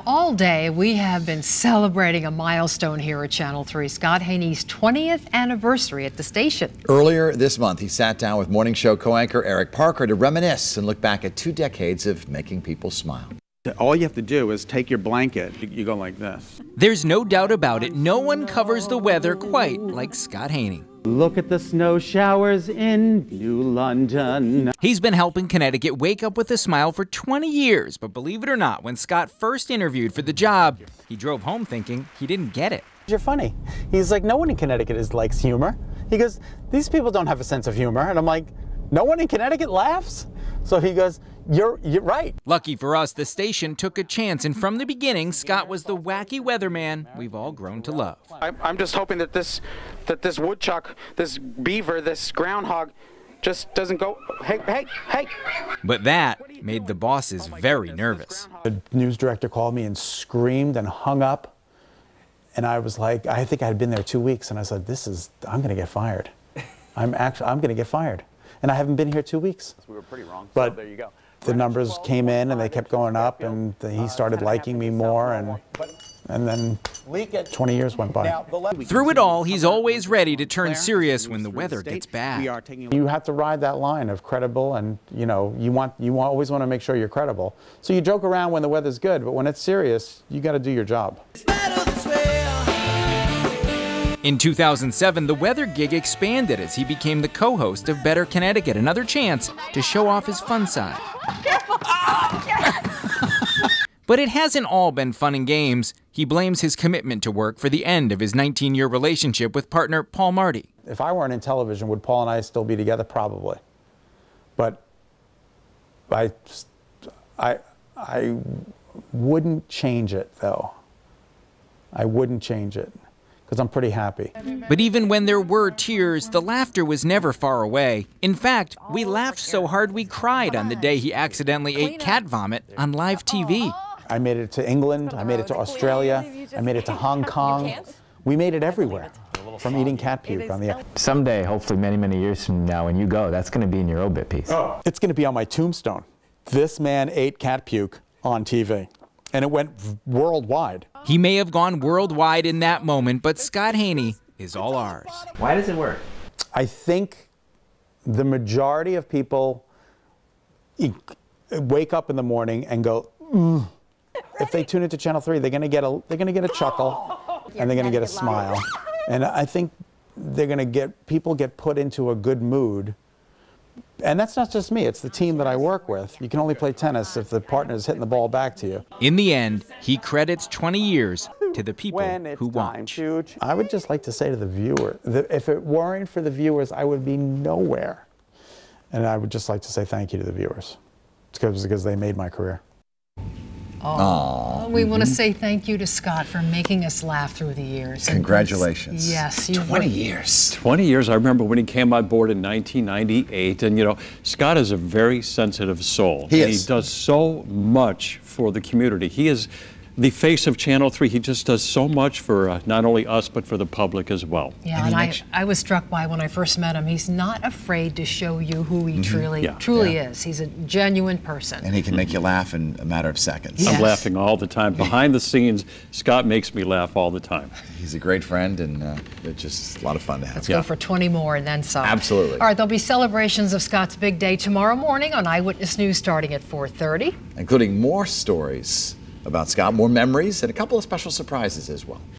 All day, we have been celebrating a milestone here at Channel 3, Scot Haney's 20th anniversary at the station. Earlier this month, he sat down with morning show co-anchor Eric Parker to reminisce and look back at 2 decades of making people smile. All you have to do is take your blanket, you go like this. There's no doubt about it, no one covers the weather quite like Scot Haney. Look at the snow showers in New London. He's been helping Connecticut wake up with a smile for 20 years, but believe it or not, when Scott first interviewed for the job, he drove home thinking he didn't get it. You're funny. He's like, no one in Connecticut likes humor. He goes, these people don't have a sense of humor. And I'm like, no one in Connecticut laughs? So he goes, you're right. Lucky for us, the station took a chance, and from the beginning, Scott was the wacky weatherman we've all grown to love. I'm just hoping that this woodchuck, this beaver, this groundhog just doesn't go, hey. But that made the bosses very nervous. The news director called me and screamed and hung up. And I was like, I think I had been there 2 weeks, and I said, I'm going to get fired. I'm going to get fired. And I haven't been here 2 weeks. We were pretty wrong, but so there you go. The numbers came in and they kept going up, and he started liking me more, and then 20 years went by. Through it all, he's always ready to turn serious when the weather gets bad. You have to ride that line of credible, and you always want to make sure you're credible. So you joke around when the weather's good, but when it's serious, you got to do your job. In 2007, the weather gig expanded as he became the co-host of Better Connecticut, another chance to show off his fun side. But it hasn't all been fun and games. He blames his commitment to work for the end of his 19-year relationship with partner Paul Marty. If I weren't in television, would Paul and I still be together? Probably. But I wouldn't change it, though. I wouldn't change it, because I'm pretty happy. But even when there were tears, the laughter was never far away. In fact, we laughed so hard we cried on the day he accidentally ate cat vomit on live TV. I made it to England, I made it to Australia, I made it to Hong Kong. We made it everywhere, from eating cat puke on the air. Someday, hopefully many years from now, when you go, that's going to be in your obit piece. Oh. It's going to be on my tombstone. This man ate cat puke on TV. And it went worldwide. He may have gone worldwide in that moment, but Scot Haney is all ours. Why does it work? I think the majority of people wake up in the morning and go, "Ugh." If they tune into Channel 3, they're going to get a chuckle, and they're going to get a smile. And I think people get put into a good mood. And that's not just me, it's the team that I work with. You can only play tennis if the partner's hitting the ball back to you. In the end, he credits 20 years to the people who watch. I would just like to say to the viewer, that if it weren't for the viewers, I would be nowhere. And I would just like to say thank you to the viewers. It's because they made my career. Oh, we want to say thank you to Scott for making us laugh through the years. Congratulations. Yes. 20 years. 20 years. I remember when he came on board in 1998. And, Scott is a very sensitive soul. He is. He does so much for the community. He is the face of Channel 3. He just does so much for not only us, but for the public as well. Yeah, and I was struck by when I first met him, he's not afraid to show you who he truly is. He's a genuine person. And he can make you laugh in a matter of seconds. Yes. I'm laughing all the time. Behind the scenes, Scott makes me laugh all the time. He's a great friend, and it's just a lot of fun to have. Let's go for 20 more and then some. Absolutely. All right, there'll be celebrations of Scott's big day tomorrow morning on Eyewitness News starting at 4:30. Including more stories about Scott, more memories, and a couple of special surprises as well.